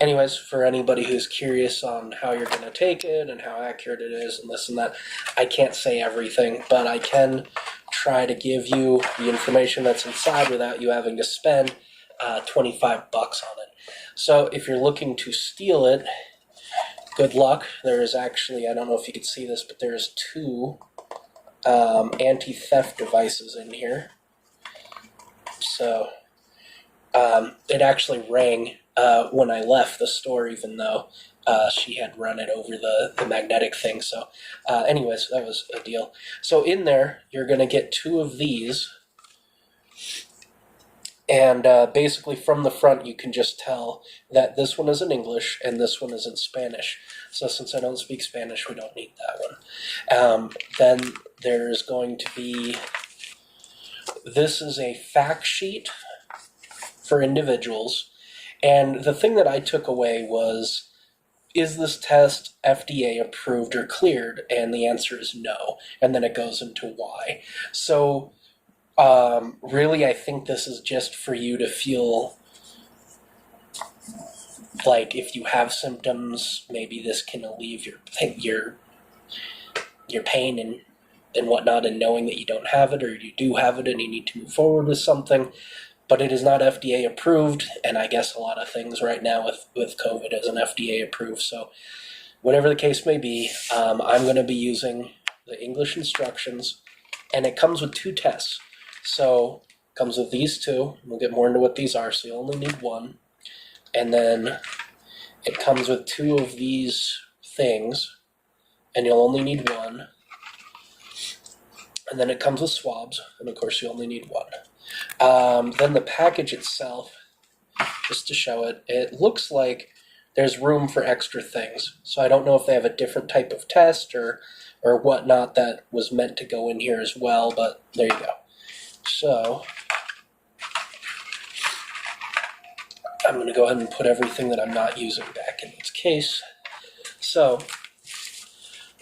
anyways, for anybody who's curious on how you're going to take it and how accurate it is and this and that, I can't say everything, but I can try to give you the information that's inside without you having to spend $25 on it. So if you're looking to steal it, good luck. There is actually, I don't know if you can see this, but there's two anti-theft devices in here. So it actually rang when I left the store, even though she had run it over the magnetic thing. So anyways, that was a deal. So in there, you're going to get two of these. And basically from the front, you can just tell that this one is in English and this one is in Spanish. So since I don't speak Spanish, we don't need that one. Then there's going to be, this is a fact sheet for individuals. And the thing that I took away was, is this test FDA approved or cleared? And the answer is no. And then it goes into why. So really, I think this is just for you to feel like if you have symptoms, maybe this can alleviate your pain and whatnot, and knowing that you don't have it or you do have it and you need to move forward with something. But it is not FDA approved, and I guess a lot of things right now with COVID isn't FDA approved. So whatever the case may be, I'm going to be using the English instructions, and it comes with two tests. So it comes with these two. We'll get more into what these are, so you only need one. And then it comes with two of these things, and you'll only need one. And then it comes with swabs, and of course you only need one. Then the package itself, just to show it, it looks like there's room for extra things. So I don't know if they have a different type of test or whatnot that was meant to go in here as well, but there you go. So I'm going to go ahead and put everything that I'm not using back in its case. So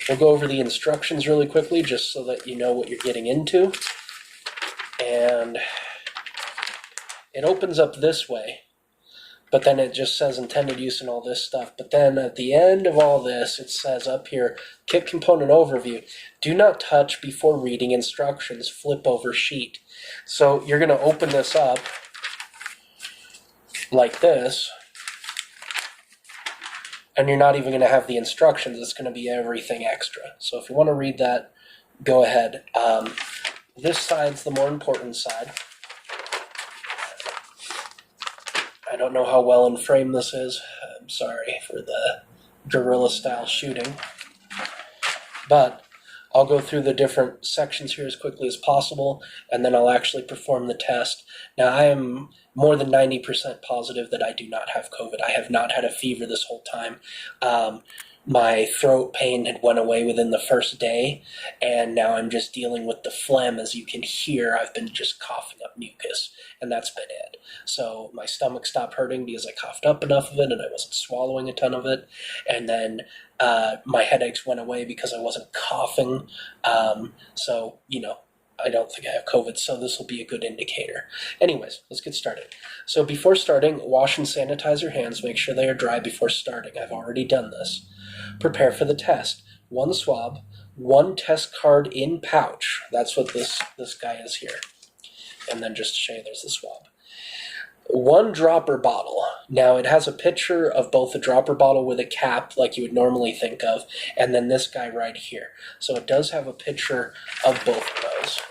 we'll go over the instructions really quickly just so that you know what you're getting into. And it opens up this way, but then it just says intended use and all this stuff. But then at the end of all this, it says up here, kit component overview. Do not touch before reading instructions. Flip over sheet. So you're going to open this up like this, and you're not even going to have the instructions. It's going to be everything extra. So if you want to read that, go ahead. This side's the more important side. I don't know how well in frame this is. I'm sorry for the guerrilla style shooting. But I'll go through the different sections here as quickly as possible, and then I'll actually perform the test. Now, I am more than 90% positive that I do not have COVID. I have not had a fever this whole time. My throat pain had went away within the first day, and now I'm just dealing with the phlegm. As you can hear, I've been just coughing up mucus, and that's been it. So my stomach stopped hurting because I coughed up enough of it, and I wasn't swallowing a ton of it. And then my headaches went away because I wasn't coughing. So, you know, I don't think I have COVID, so this will be a good indicator. Anyways, let's get started. So before starting, wash and sanitize your hands. Make sure they are dry before starting. I've already done this. Prepare for the test. One swab, one test card in pouch. That's what this guy is here. And then just to show you, there's the swab. One dropper bottle. Now it has a picture of both the dropper bottle with a cap like you would normally think of, and then this guy right here. So it does have a picture of both of those.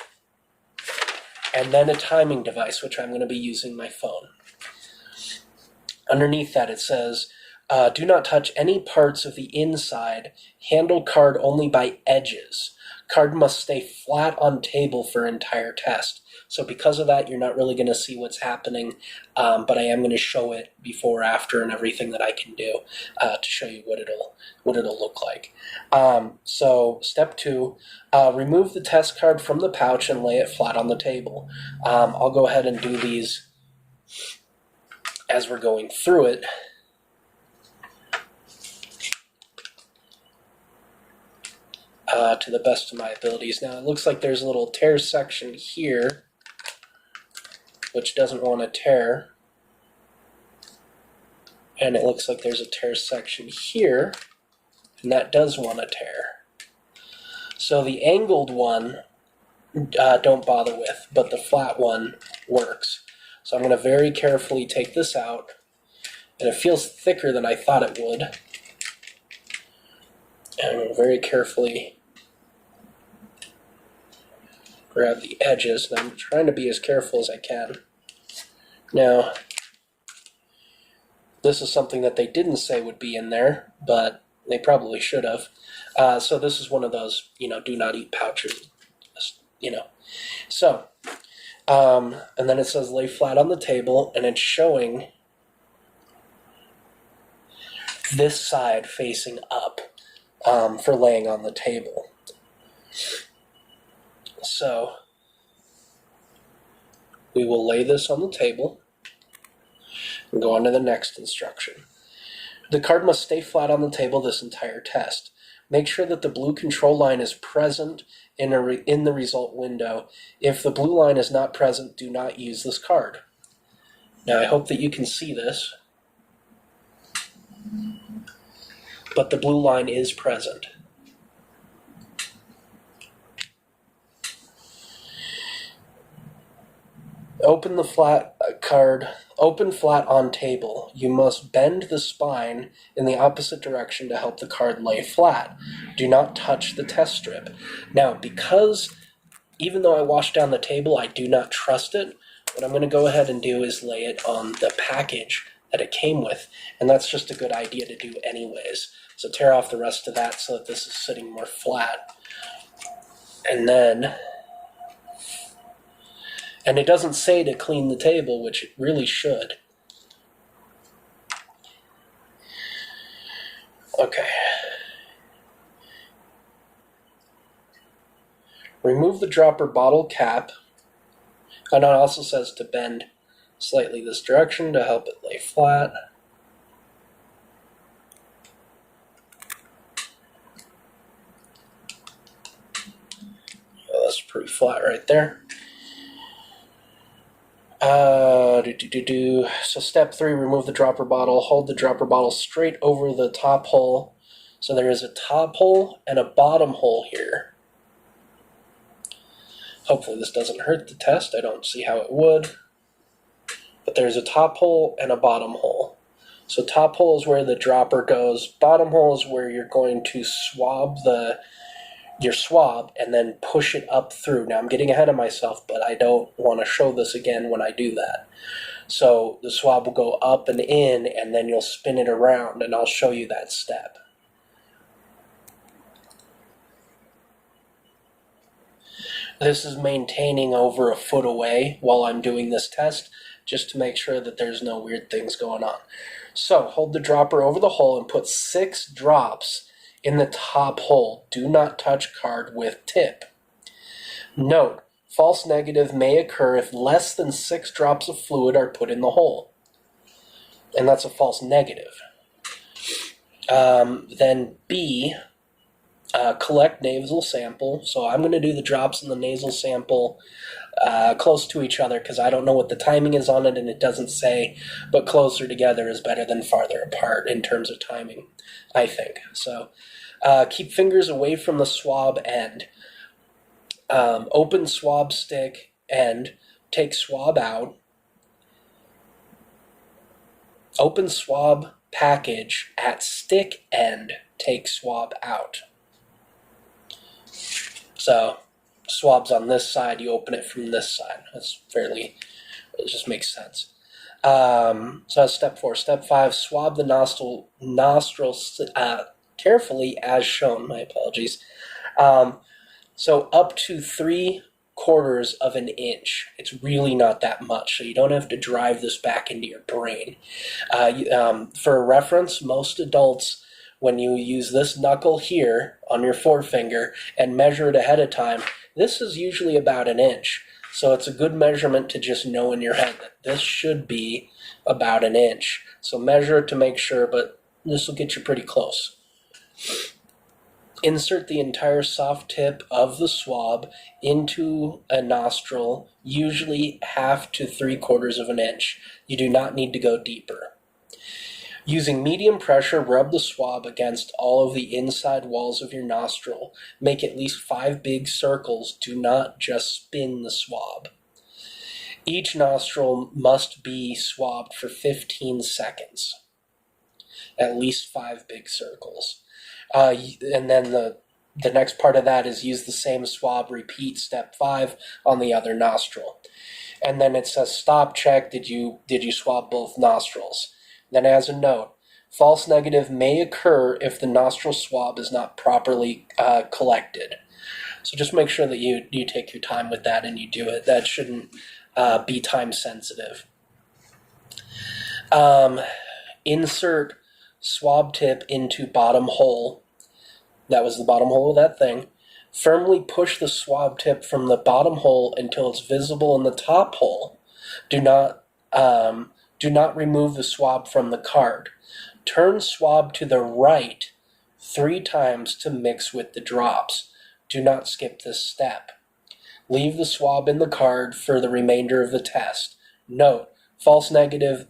And then a timing device, which I'm going to be using my phone. Underneath that it says, do not touch any parts of the inside. Handle card only by edges. Card must stay flat on table for entire test. So because of that, you're not really going to see what's happening, but I am going to show it before, after, and everything that I can do to show you what it'll look like. So step 2, remove the test card from the pouch and lay it flat on the table. I'll go ahead and do these as we're going through it. To the best of my abilities. Now it looks like there's a little tear section here, which doesn't want to tear. and it looks like there's a tear section here, and that does want to tear. So the angled one, don't bother with, but the flat one works. So I'm going to very carefully take this out, and it feels thicker than I thought it would. And I'm going to very carefully grab the edges, and I'm trying to be as careful as I can. Now, this is something that they didn't say would be in there, but they probably should have. So this is one of those, do not eat pouches, So, and then it says lay flat on the table, and it's showing this side facing up for laying on the table. So, we will lay this on the table and go on to the next instruction. The card must stay flat on the table this entire test. Make sure that the blue control line is present in the result window. If the blue line is not present, do not use this card. Now, I hope that you can see this, but the blue line is present. Open the flat card, open flat on table. You must bend the spine in the opposite direction to help the card lay flat. Do not touch the test strip. Now, because even though I washed down the table, I do not trust it, what I'm going to go ahead and do is lay it on the package that it came with, and that's just a good idea to do anyways. So tear off the rest of that so that this is sitting more flat. And it doesn't say to clean the table, which it really should. Okay. Remove the dropper bottle cap. And it also says to bend slightly this direction to help it lay flat. Oh, that's pretty flat right there. So step 3, remove the dropper bottle. Hold the dropper bottle straight over the top hole. So there is a top hole and a bottom hole here. Hopefully this doesn't hurt the test. I don't see how it would. But there's a top hole and a bottom hole. So top hole is where the dropper goes. Bottom hole is where you're going to swab your swab and then push it up through. Now I'm getting ahead of myself, but I don't want to show this again when I do that. So the swab will go up and in, and then you'll spin it around, and I'll show you that step. This is maintaining over a foot away while I'm doing this test, just to make sure that there's no weird things going on. So hold the dropper over the hole and put 6 drops in the top hole. Do not touch card with tip. Note, false negative may occur if less than 6 drops of fluid are put in the hole. And that's a false negative. Then B, collect nasal sample. So I'm going to do the drops in the nasal sample close to each other because I don't know what the timing is on it and it doesn't say, but closer together is better than farther apart in terms of timing, I think. So keep fingers away from the swab end. Open swab stick end, take swab out. Open swab package at stick end, take swab out. So swab's on this side, you open it from this side. It just makes sense. So that's step 4. Step 5, swab the nostrils carefully as shown. My apologies. So up to 3/4 of an inch. It's really not that much, so you don't have to drive this back into your brain. For reference, most adults, when you use this knuckle here on your forefinger and measure it ahead of time, this is usually about an inch. So it's a good measurement to just know in your head that this should be about an inch. So measure it to make sure, but this will get you pretty close. Insert the entire soft tip of the swab into a nostril, usually 1/2 to 3/4 of an inch. You do not need to go deeper. Using medium pressure, rub the swab against all of the inside walls of your nostril. Make at least 5 big circles. Do not just spin the swab. Each nostril must be swabbed for 15 seconds. At least 5 big circles. And then the next part of that is use the same swab, repeat step 5 on the other nostril. And then it says stop check, did you swab both nostrils? Then as a note, false negative may occur if the nostril swab is not properly collected. So just make sure that you take your time with that and you do it. That shouldn't be time sensitive. Insert swab tip into bottom hole. That was the bottom hole of that thing. Firmly push the swab tip from the bottom hole until it's visible in the top hole. Do not remove the swab from the card. Turn swab to the right 3 times to mix with the drops. Do not skip this step. Leave the swab in the card for the remainder of the test. Note, false negative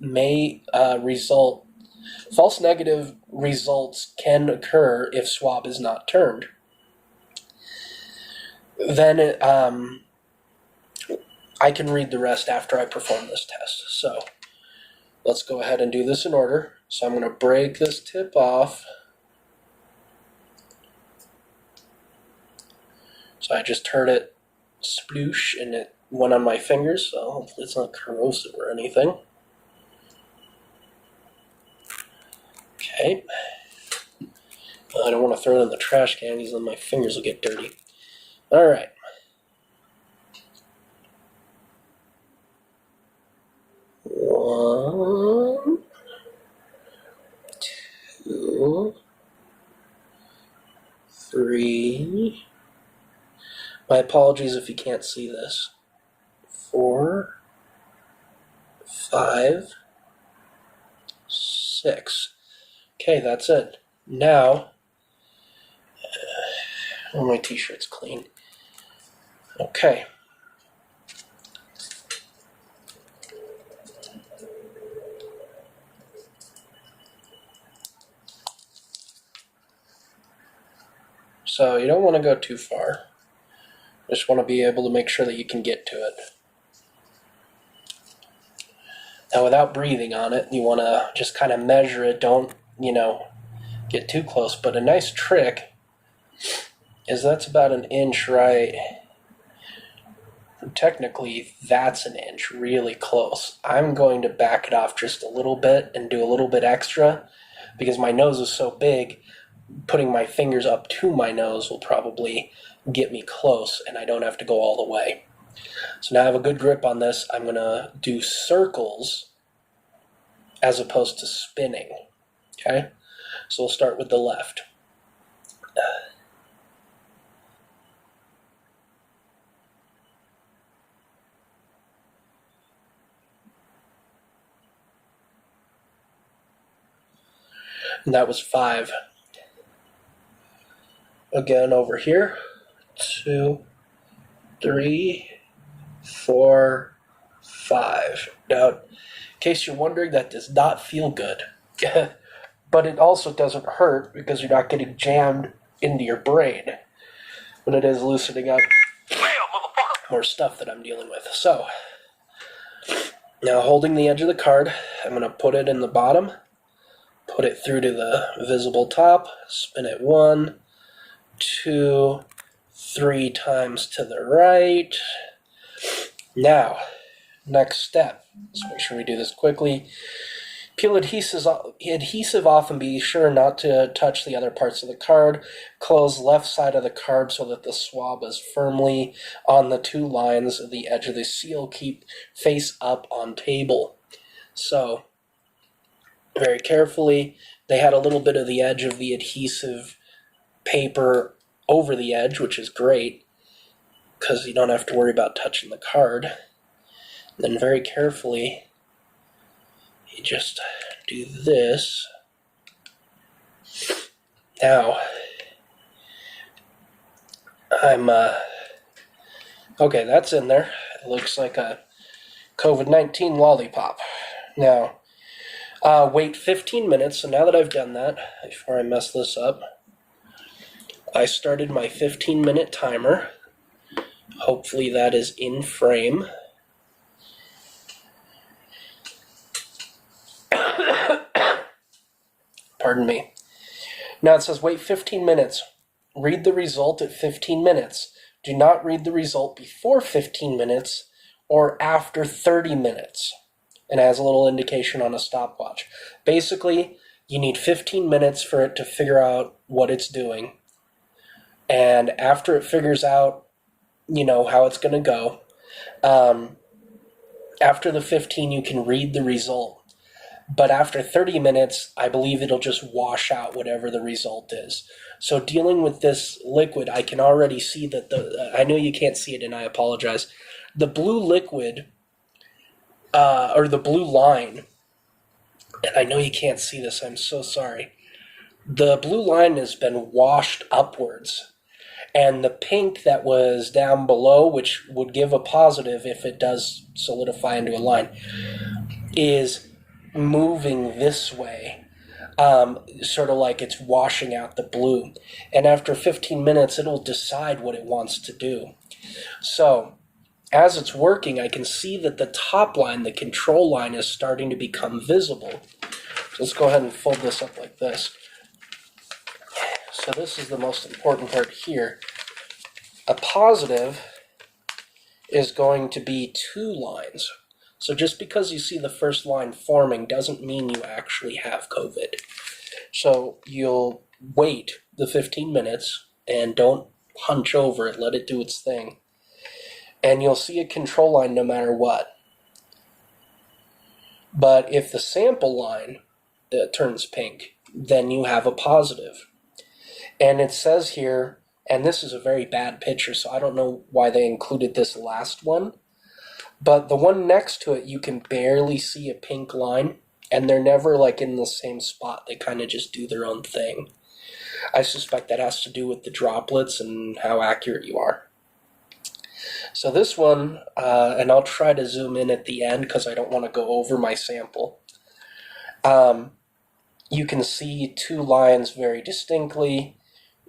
results can occur if swab is not turned. Then I can read the rest after I perform this test. So let's go ahead and do this in order. So I'm going to break this tip off. So I just heard it sploosh and it went on my fingers, so hopefully it's not corrosive or anything. Okay. I don't want to throw it in the trash can because then my fingers will get dirty. Alright. One, 2, 3. My apologies if you can't see this. 4, 5, 6. Okay, that's it. Now, my t-shirt's clean. Okay. So you don't want to go too far. Just want to be able to make sure that you can get to it. Now without breathing on it, you want to just kind of measure it. Don't, get too close. But a nice trick is that's about an inch right. Technically, that's an inch really close. I'm going to back it off just a little bit and do a little bit extra because my nose is so big. Putting my fingers up to my nose will probably get me close and I don't have to go all the way. So now I have a good grip on this. I'm going to do circles as opposed to spinning. Okay? So we'll start with the left. And that was 5. Again over here. 2, 3, 4, 5. Now, in case you're wondering, that does not feel good. But it also doesn't hurt because you're not getting jammed into your brain. But it is loosening up more stuff that I'm dealing with. So, now holding the edge of the card, I'm going to put it in the bottom, put it through to the visible top, spin it 1, 2, 3 times to the right. Now, next step. Let's make sure we do this quickly. Peel adhesive off and be sure not to touch the other parts of the card. Close left side of the card so that the swab is firmly on the 2 lines of the edge of the seal. Keep face up on table. So, very carefully, they had a little bit of the edge of the adhesive paper over the edge, which is great because you don't have to worry about touching the card. And then very carefully, you just do this. Now, okay, that's in there. It looks like a COVID-19 lollipop. Now, Wait 15 minutes, so now that I've done that, before I mess this up, I started my 15-minute timer. Hopefully that is in frame. Pardon me. Now it says wait 15 minutes. Read the result at 15 minutes. Do not read the result before 15 minutes or after 30 minutes. And it has a little indication on a stopwatch. Basically, you need 15 minutes for it to figure out what it's doing. And after it figures out, how it's going to go, after the 15, you can read the result. But after 30 minutes, I believe it'll just wash out whatever the result is. So dealing with this liquid, I can already see that I know you can't see it and I apologize. The blue liquid, or the blue line, and I know you can't see this, I'm so sorry. The blue line has been washed upwards. And the pink that was down below, which would give a positive if it does solidify into a line, is moving this way, sort of like it's washing out the blue. And after 15 minutes, it'll decide what it wants to do. So as it's working, I can see that the top line, the control line, is starting to become visible. So let's go ahead and fold this up like this. So this is the most important part here. A positive is going to be 2 lines. So just because you see the first line forming doesn't mean you actually have COVID. So you'll wait the 15 minutes and don't hunch over it, let it do its thing. And you'll see a control line no matter what. But if the sample line turns pink, then you have a positive. And it says here, and this is a very bad picture, so I don't know why they included this last one, but the one next to it, you can barely see a pink line, and they're never like in the same spot. They kind of just do their own thing. I suspect that has to do with the droplets and how accurate you are. So this one, and I'll try to zoom in at the end because I don't want to go over my sample. You can see 2 lines very distinctly.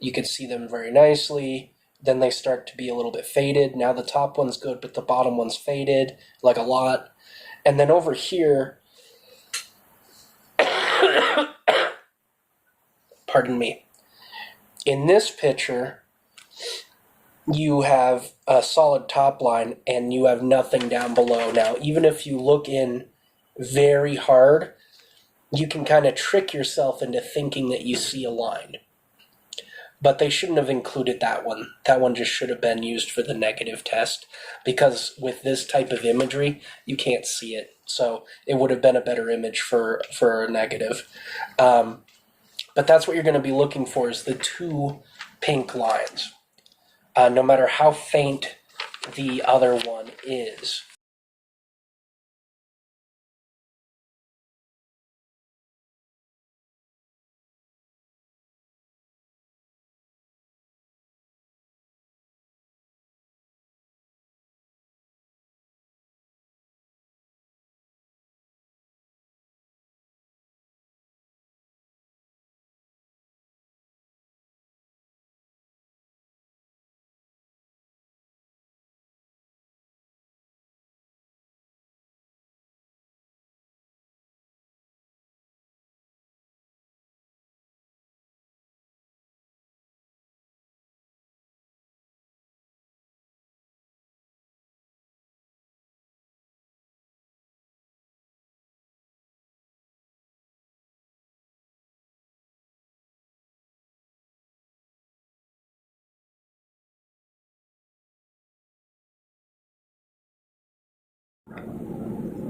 You can see them very nicely. Then they start to be a little bit faded. Now the top one's good, but the bottom one's faded, like a lot. And then over here, pardon me, in this picture, you have a solid top line and you have nothing down below. Now, even if you look in very hard, you can kind of trick yourself into thinking that you see a line. But they shouldn't have included that one. That one just should have been used for the negative test, because with this type of imagery, you can't see it. So it would have been a better image for a negative. But that's what you're going to be looking for, is the 2 pink lines, no matter how faint the other one is.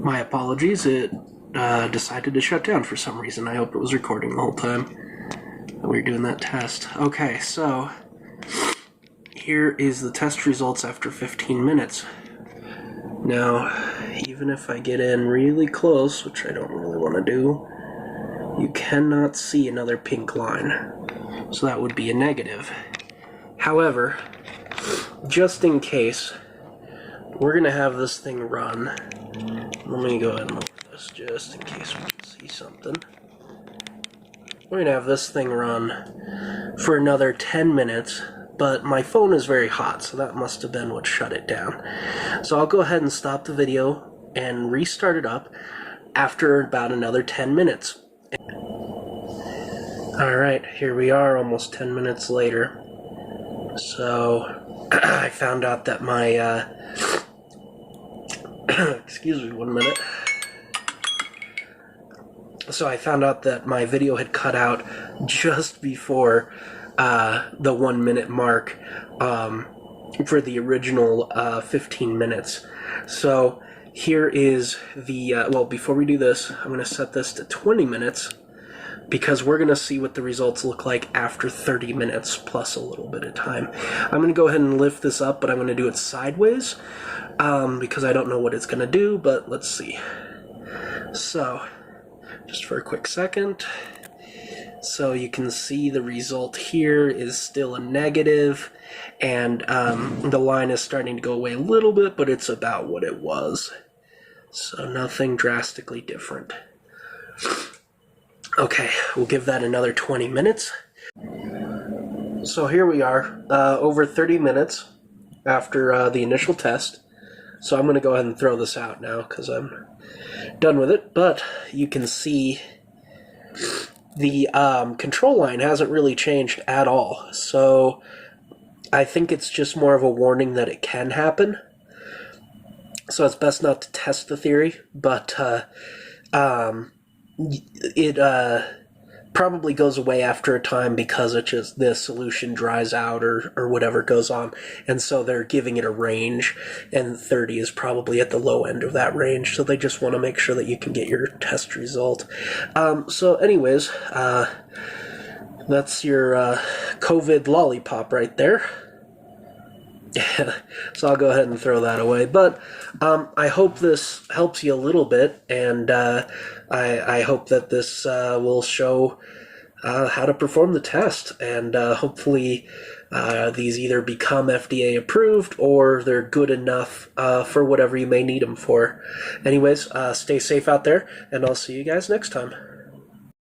My apologies, it decided to shut down for some reason. I hope it was recording the whole time that we were doing that test. Okay, so here is the test results after 15 minutes. Now, even if I get in really close, which I don't really want to do, you cannot see another pink line. So that would be a negative. However, just in case, we're going to have this thing run. Let me go ahead and open this. this just in case we can see something. We're going to have this thing run for another 10 minutes, but my phone is very hot, so that must have been what shut it down. So I'll go ahead and stop the video and restart it up after about another 10 minutes. Alright, here we are almost 10 minutes later. So I found out that my excuse me 1 minute. So I found out that my video had cut out just before the 1 minute mark for the original 15 minutes. So here is the, well, before we do this, I'm going to set this to 20 minutes because we're going to see what the results look like after 30 minutes plus a little bit of time. I'm going to go ahead and lift this up, but I'm going to do it sideways because I don't know what it's going to do, but let's see. So, just for a quick second. So you can see the result here is still a negative, and the line is starting to go away a little bit, but it's about what it was. So nothing drastically different. Okay, we'll give that another 20 minutes. So here we are, over 30 minutes after the initial test. So I'm going to go ahead and throw this out now because I'm done with it. But you can see the control line hasn't really changed at all. So I think it's just more of a warning that it can happen. So it's best not to test the theory, but it probably goes away after a time because it just, the solution dries out or whatever goes on. And so they're giving it a range, and 30 is probably at the low end of that range. So they just want to make sure that you can get your test result. So anyways, that's your COVID lollipop right there. So I'll go ahead and throw that away. But I hope this helps you a little bit, and I hope that this will show how to perform the test, and hopefully these either become FDA approved or they're good enough for whatever you may need them for. Anyways, stay safe out there, and I'll see you guys next time.